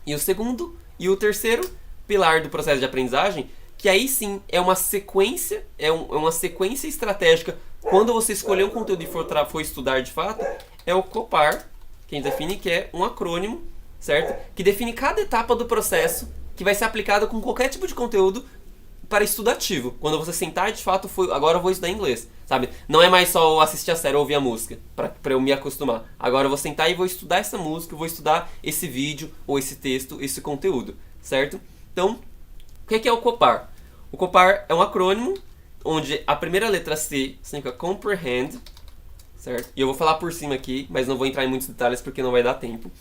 E o segundo e o terceiro pilar do processo de aprendizagem, que aí sim é uma sequência, uma sequência estratégica. Quando você escolher um conteúdo e for estudar de fato, é o COPAR, que a gente define que é um acrônimo, certo? Que define cada etapa do processo que vai ser aplicada com qualquer tipo de conteúdo para estudativo. Quando você sentar de fato, agora eu vou estudar inglês, sabe? Não é mais só assistir a série ou ouvir a música, para eu me acostumar. Agora eu vou sentar e vou estudar essa música, vou estudar esse vídeo, ou esse texto, esse conteúdo, certo? Então, o que é o COPAR? O COPAR é um acrônimo onde a primeira letra C significa comprehend, certo? E eu vou falar por cima aqui, mas não vou entrar em muitos detalhes porque não vai dar tempo.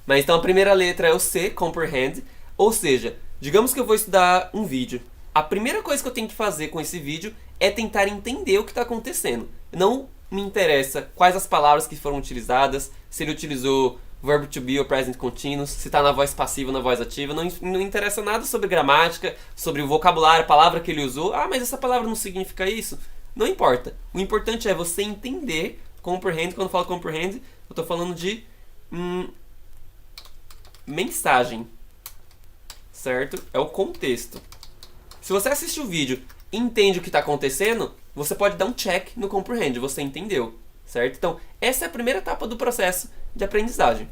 Mas então a primeira letra é o C, comprehend, ou seja, digamos que eu vou estudar um vídeo. A primeira coisa que eu tenho que fazer com esse vídeo é tentar entender o que está acontecendo. Não me interessa quais as palavras que foram utilizadas, se ele utilizou verbo to be ou present continuous, se está na voz passiva ou na voz ativa. Não interessa nada sobre gramática, sobre o vocabulário, a palavra que ele usou. Ah, mas essa palavra não significa isso. Não importa. O importante é você entender, comprehend. Quando eu falo comprehend, eu estou falando de mensagem, certo? É o contexto. Se você assiste o vídeo e entende o que está acontecendo, você pode dar um check no comprehend, você entendeu, certo? Então, essa é a primeira etapa do processo de aprendizagem.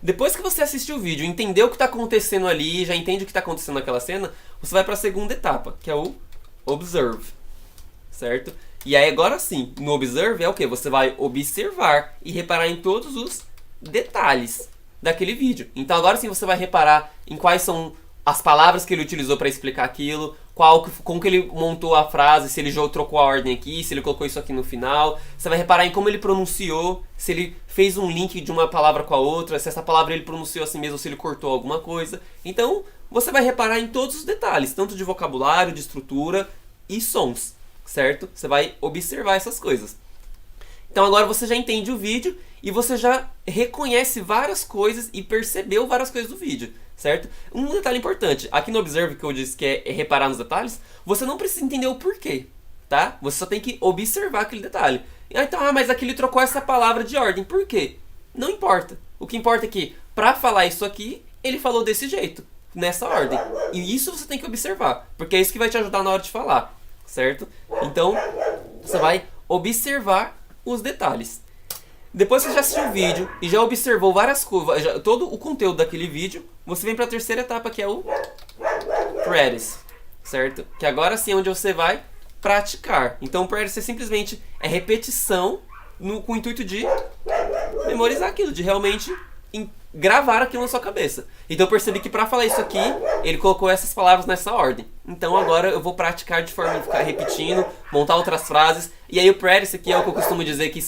Depois que você assistiu o vídeo, entendeu o que está acontecendo ali, já entende o que está acontecendo naquela cena, você vai para a segunda etapa, que é o observe, certo? E aí agora sim, no observe é o que? Você vai observar e reparar em todos os detalhes daquele vídeo. Então agora sim você vai reparar em quais são as palavras que ele utilizou para explicar aquilo, como que ele montou a frase, se ele trocou a ordem aqui, se ele colocou isso aqui no final. Você vai reparar em como ele pronunciou, se ele fez um link de uma palavra com a outra, se essa palavra ele pronunciou assim mesmo, se ele cortou alguma coisa. Então você vai reparar em todos os detalhes, tanto de vocabulário, de estrutura e sons, certo? Você vai observar essas coisas. Então agora você já entende o vídeo e você já reconhece várias coisas e percebeu várias coisas do vídeo, certo? Um detalhe importante, aqui no Observe que eu disse que é reparar nos detalhes, você não precisa entender o porquê, tá? Você só tem que observar aquele detalhe. Então, mas aqui ele trocou essa palavra de ordem, por quê? Não importa. O que importa é que, para falar isso aqui, ele falou desse jeito, nessa ordem. E isso você tem que observar, porque é isso que vai te ajudar na hora de falar, certo? Então, você vai observar os detalhes. Depois que você já assistiu o vídeo e já observou várias coisas, todo o conteúdo daquele vídeo, você vem para a terceira etapa, que é o practice, certo? Que agora sim é onde você vai praticar. Então o practice simplesmente é repetição com o intuito de memorizar aquilo, de realmente gravar aquilo na sua cabeça. Então eu percebi que para falar isso aqui, ele colocou essas palavras nessa ordem. Então agora eu vou praticar de forma de ficar repetindo, montar outras frases. E aí o practice aqui é o que eu costumo dizer que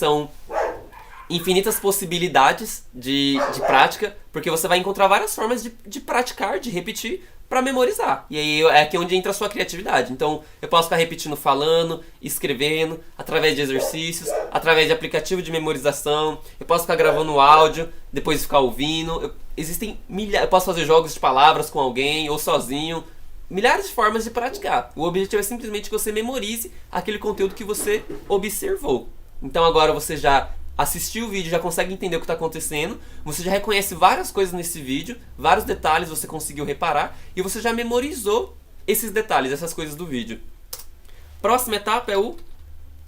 infinitas possibilidades de prática, porque você vai encontrar várias formas de praticar, de repetir, para memorizar. E aí é aqui onde entra a sua criatividade. Então, eu posso ficar repetindo falando, escrevendo, através de exercícios, através de aplicativo de memorização, eu posso ficar gravando áudio, depois ficar ouvindo. Existem milhares. Eu posso fazer jogos de palavras com alguém ou sozinho. Milhares de formas de praticar. O objetivo é simplesmente que você memorize aquele conteúdo que você observou. Então agora você já assistiu o vídeo, já consegue entender o que está acontecendo, você já reconhece várias coisas nesse vídeo, vários detalhes você conseguiu reparar e você já memorizou esses detalhes, essas coisas do vídeo. Próxima etapa é o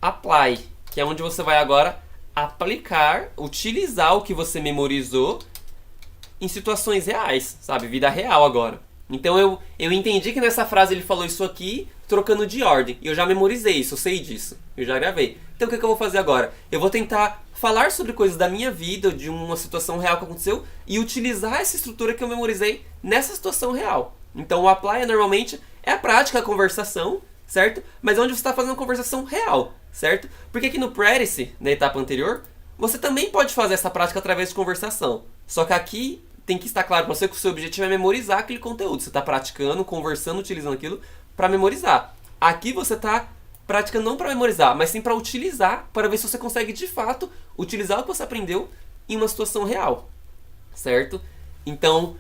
apply, que é onde você vai agora aplicar, utilizar o que você memorizou em situações reais, sabe? Vida real agora. Então eu entendi que nessa frase ele falou isso aqui, trocando de ordem. E eu já memorizei isso, eu sei disso. Eu já gravei. Então o que eu vou fazer agora? Eu vou tentar falar sobre coisas da minha vida, de uma situação real que aconteceu, e utilizar essa estrutura que eu memorizei nessa situação real. Então o apply normalmente é a prática, a conversação, certo? Mas onde você está fazendo uma conversação real, certo? Porque aqui no practice, na etapa anterior, você também pode fazer essa prática através de conversação. Só que aqui tem que estar claro para você que o seu objetivo é memorizar aquele conteúdo. Você está praticando, conversando, utilizando aquilo para memorizar. Aqui você está praticando não para memorizar, mas sim para utilizar, para ver se você consegue de fato utilizar o que você aprendeu em uma situação real, certo? Então,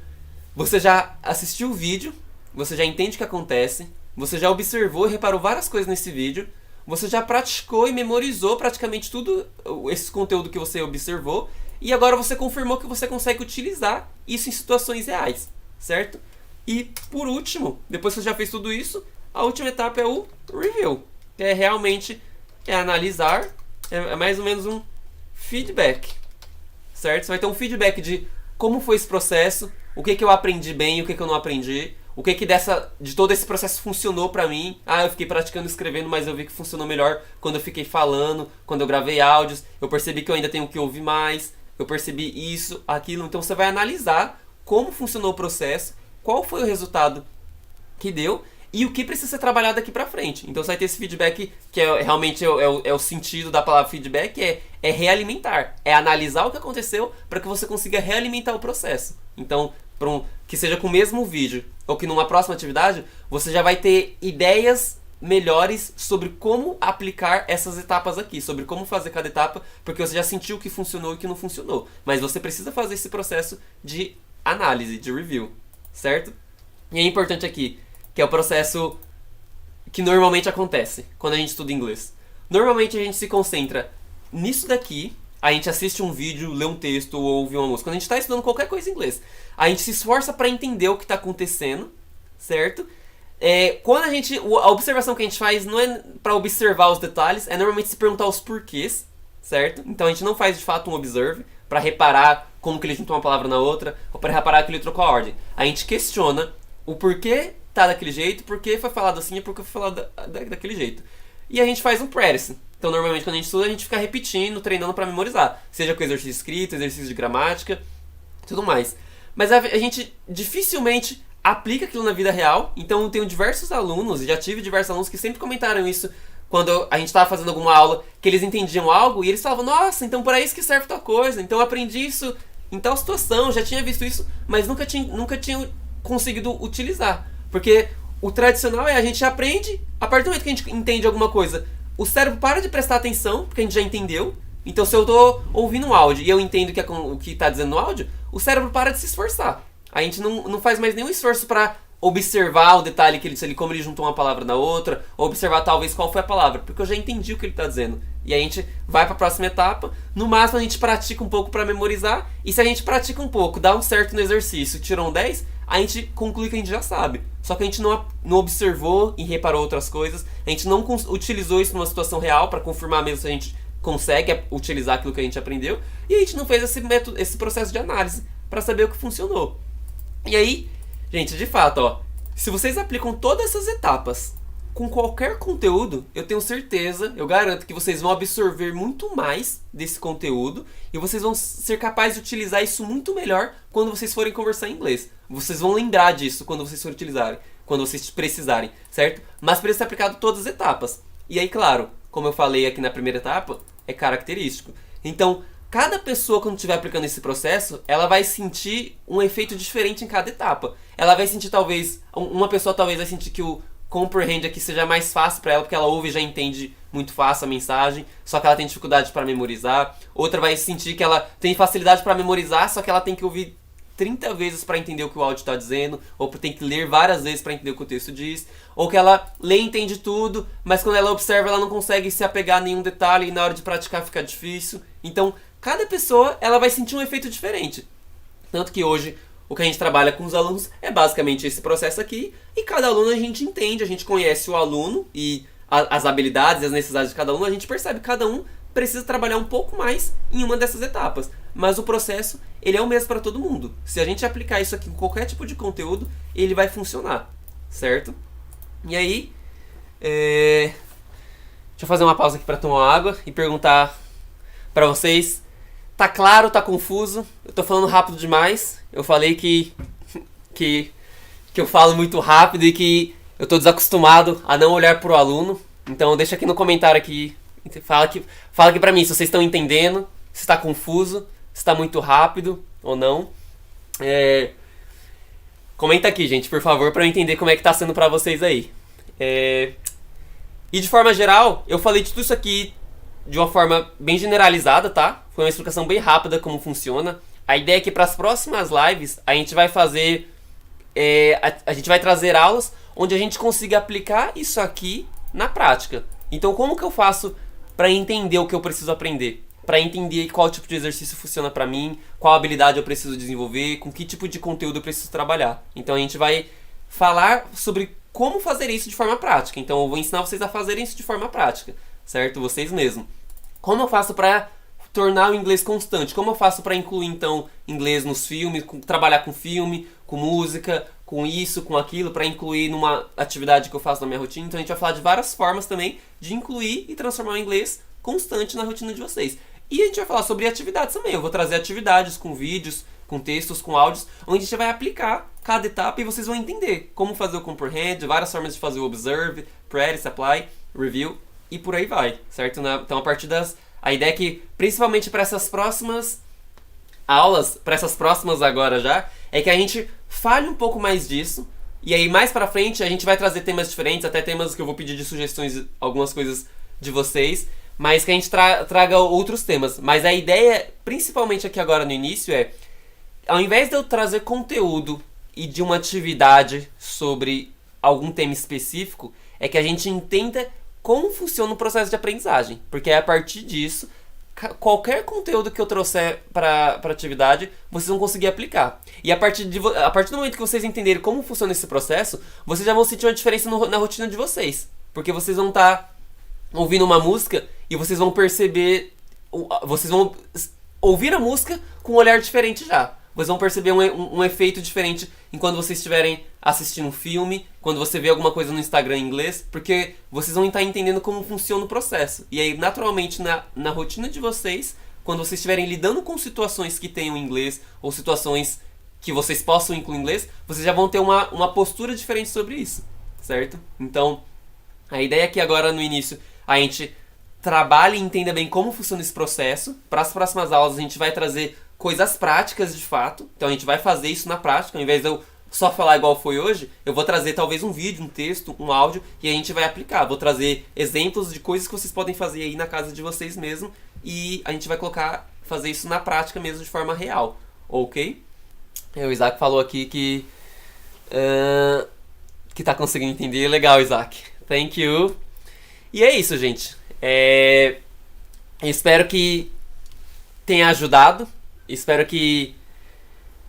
você já assistiu o vídeo, você já entende o que acontece, você já observou e reparou várias coisas nesse vídeo, você já praticou e memorizou praticamente tudo esse conteúdo que você observou, e agora você confirmou que você consegue utilizar isso em situações reais, certo? E por último, depois que você já fez tudo isso, a última etapa é o review, que é realmente analisar, é mais ou menos um feedback, certo? Você vai ter um feedback de como foi esse processo, o que eu aprendi bem, o que eu não aprendi, o que de todo esse processo funcionou pra mim. Ah, eu fiquei praticando escrevendo, mas eu vi que funcionou melhor quando eu fiquei falando, quando eu gravei áudios, eu percebi que eu ainda tenho que ouvir mais, eu percebi isso, aquilo. Então você vai analisar como funcionou o processo, qual foi o resultado que deu e o que precisa ser trabalhado daqui pra frente. Então você vai ter esse feedback, que realmente é o sentido da palavra feedback, é realimentar, é analisar o que aconteceu para que você consiga realimentar o processo. Então, que seja com o mesmo vídeo ou que numa próxima atividade, você já vai ter ideias melhores sobre como aplicar essas etapas aqui, sobre como fazer cada etapa, porque você já sentiu o que funcionou e o que não funcionou. Mas você precisa fazer esse processo de análise, de review, certo? E é importante aqui, que é o processo que normalmente acontece quando a gente estuda inglês. Normalmente a gente se concentra nisso daqui, a gente assiste um vídeo, lê um texto ou ouve uma música. Quando a gente está estudando qualquer coisa em inglês, a gente se esforça para entender o que está acontecendo, certo? Quando a observação que a gente faz não é para observar os detalhes, é normalmente se perguntar os porquês, certo? Então a gente não faz de fato um observe para reparar como que ele juntou uma palavra na outra ou para reparar que ele trocou a ordem. A gente questiona o porquê tá daquele jeito, porquê foi falado assim e porquê foi falado daquele jeito. E a gente faz um practice. Então normalmente quando a gente estuda a gente fica repetindo, treinando para memorizar, seja com exercício escrito, exercício de gramática, tudo mais. Mas a gente dificilmente aplica aquilo na vida real. Então eu tenho diversos alunos, e já tive diversos alunos que sempre comentaram isso quando a gente estava fazendo alguma aula, que eles entendiam algo e eles falavam, nossa, então para isso que serve tal coisa, então eu aprendi isso em tal situação, já tinha visto isso, mas nunca tinha conseguido utilizar. Porque o tradicional a gente aprende, a partir do momento que a gente entende alguma coisa, o cérebro para de prestar atenção, porque a gente já entendeu. Então se eu estou ouvindo um áudio e eu entendo o que está dizendo no áudio, o cérebro para de se esforçar. A gente não faz mais nenhum esforço para observar o detalhe que como ele juntou uma palavra na outra, ou observar talvez qual foi a palavra, porque eu já entendi o que ele está dizendo. E a gente vai para a próxima etapa, no máximo a gente pratica um pouco para memorizar, e se a gente pratica um pouco, dá um certo no exercício, tirou um 10, a gente conclui que a gente já sabe. Só que a gente não observou e reparou outras coisas, a gente não utilizou isso numa situação real para confirmar mesmo se a gente consegue utilizar aquilo que a gente aprendeu, e a gente não fez esse processo de análise para saber o que funcionou. E aí, gente, de fato, se vocês aplicam todas essas etapas com qualquer conteúdo, eu tenho certeza, eu garanto que vocês vão absorver muito mais desse conteúdo e vocês vão ser capazes de utilizar isso muito melhor quando vocês forem conversar em inglês. Vocês vão lembrar disso quando vocês forem utilizarem, quando vocês precisarem, certo? Mas precisa ser aplicado todas as etapas. E aí, claro, como eu falei aqui na primeira etapa, é característico. Então, cada pessoa, quando estiver aplicando esse processo, ela vai sentir um efeito diferente em cada etapa. Ela vai sentir, talvez, uma pessoa talvez vai sentir que o comprehend aqui seja mais fácil para ela, porque ela ouve e já entende muito fácil a mensagem, só que ela tem dificuldade para memorizar. Outra vai sentir que ela tem facilidade para memorizar, só que ela tem que ouvir 30 vezes para entender o que o áudio está dizendo, ou tem que ler várias vezes para entender o que o texto diz, ou que ela lê e entende tudo, mas quando ela observa ela não consegue se apegar a nenhum detalhe e na hora de praticar fica difícil. Então, cada pessoa ela vai sentir um efeito diferente. Tanto que hoje o que a gente trabalha com os alunos é basicamente esse processo aqui, e cada aluno a gente entende, a gente conhece o aluno e as habilidades e as necessidades de cada aluno, a gente percebe que cada um precisa trabalhar um pouco mais em uma dessas etapas. Mas o processo, ele é o mesmo para todo mundo. Se a gente aplicar isso aqui em qualquer tipo de conteúdo, ele vai funcionar, certo? E aí, deixa eu fazer uma pausa aqui para tomar água e perguntar para vocês, tá claro, tá confuso? Eu tô falando rápido demais. Eu falei que eu falo muito rápido e que eu tô desacostumado a não olhar pro aluno. Então deixa aqui no comentário aqui, fala aqui pra mim se vocês estão entendendo, se está confuso, se está muito rápido ou não. Comenta aqui, gente, por favor, pra eu entender como é que tá sendo pra vocês aí. E de forma geral, eu falei de tudo isso aqui de uma forma bem generalizada, tá? Foi uma explicação bem rápida como funciona. A ideia é que para as próximas lives a gente vai fazer... a gente vai trazer aulas onde a gente consiga aplicar isso aqui na prática. Então como que eu faço para entender o que eu preciso aprender? Para entender qual tipo de exercício funciona para mim, qual habilidade eu preciso desenvolver, com que tipo de conteúdo eu preciso trabalhar. Então a gente vai falar sobre como fazer isso de forma prática. Então eu vou ensinar vocês a fazerem isso de forma prática, certo? Vocês mesmos. Como eu faço para tornar o inglês constante? Como eu faço para incluir, então, inglês nos filmes, trabalhar com filme, com música, com isso, com aquilo, para incluir numa atividade que eu faço na minha rotina? Então a gente vai falar de várias formas também de incluir e transformar o inglês constante na rotina de vocês. E a gente vai falar sobre atividades também. Eu vou trazer atividades com vídeos, com textos, com áudios, onde a gente vai aplicar cada etapa e vocês vão entender como fazer o comprehend, várias formas de fazer o observe, practice, apply, review e por aí vai, certo? Então a partir a ideia é que, principalmente para essas próximas aulas, para essas próximas agora já, é que a gente fale um pouco mais disso. E aí mais pra frente a gente vai trazer temas diferentes, até temas que eu vou pedir de sugestões, algumas coisas de vocês, mas que a gente traga outros temas. Mas a ideia, principalmente aqui agora no início, ao invés de eu trazer conteúdo e de uma atividade sobre algum tema específico, é que a gente entenda como funciona o processo de aprendizagem. Porque é a partir disso, qualquer conteúdo que eu trouxer para atividade, vocês vão conseguir aplicar. E a partir do momento que vocês entenderem como funciona esse processo, vocês já vão sentir uma diferença na rotina de vocês. Porque vocês vão estar ouvindo uma música e vocês vão perceber... Vocês vão ouvir a música com um olhar diferente já. Vocês vão perceber um efeito diferente enquanto vocês estiverem assistindo um filme, quando você vê alguma coisa no Instagram em inglês, porque vocês vão estar entendendo como funciona o processo. E aí, naturalmente, na rotina de vocês, quando vocês estiverem lidando com situações que tenham inglês, ou situações que vocês possam incluir inglês, vocês já vão ter uma postura diferente sobre isso, certo? Então, a ideia é que agora, no início, a gente trabalhe e entenda bem como funciona esse processo. Para as próximas aulas, a gente vai trazer coisas práticas de fato. Então a gente vai fazer isso na prática. Ao invés de eu só falar igual foi hoje, eu vou trazer talvez um vídeo, um texto, um áudio, e a gente vai aplicar. Vou trazer exemplos de coisas que vocês podem fazer aí na casa de vocês mesmo, e a gente vai fazer isso na prática mesmo, de forma real, ok? O Isaac falou aqui que tá conseguindo entender. Legal, Isaac. Thank you. E é isso, gente. Espero que tenha ajudado. Espero que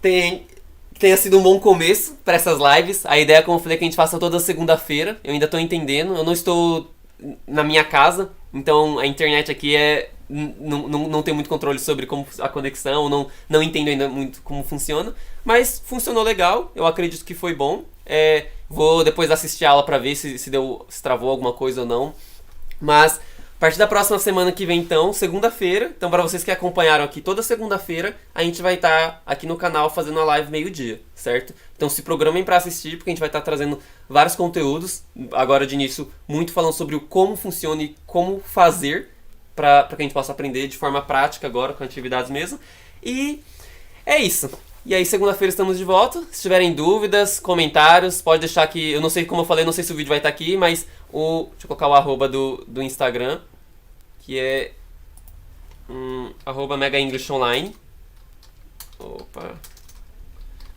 tenha sido um bom começo para essas lives. A ideia, como eu falei, é que a gente faça toda segunda-feira. Eu ainda estou entendendo. Eu não estou na minha casa, então a internet aqui não tem muito controle sobre como a conexão. Não entendo ainda muito como funciona. Mas funcionou legal. Eu acredito que foi bom. Vou depois assistir a aula para ver se travou alguma coisa ou não. Mas a partir da próxima semana que vem, então, segunda-feira. Então, para vocês que acompanharam aqui, toda segunda-feira a gente vai estar aqui no canal fazendo a live meio-dia, certo? Então, se programem para assistir, porque a gente vai estar trazendo vários conteúdos. Agora, de início, muito falando sobre o como funciona e como fazer para que a gente possa aprender de forma prática agora, com atividades mesmo. E é isso. E aí, segunda-feira estamos de volta. Se tiverem dúvidas, comentários, pode deixar aqui. Eu não sei, como eu falei, não sei se o vídeo vai estar aqui, mas deixa eu colocar o arroba do Instagram, que é arroba Mega English Online. Opa.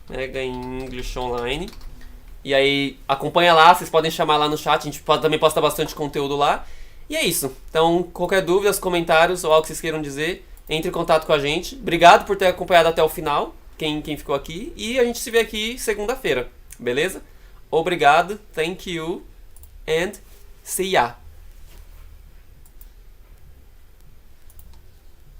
Mega English Online. E aí, acompanha lá, vocês podem chamar lá no chat, a gente também posta bastante conteúdo lá. E é isso. Então, qualquer dúvida, comentários ou algo que vocês queiram dizer, entre em contato com a gente. Obrigado por ter acompanhado até o final, quem ficou aqui. E a gente se vê aqui segunda-feira, beleza? Obrigado, thank you, and see ya!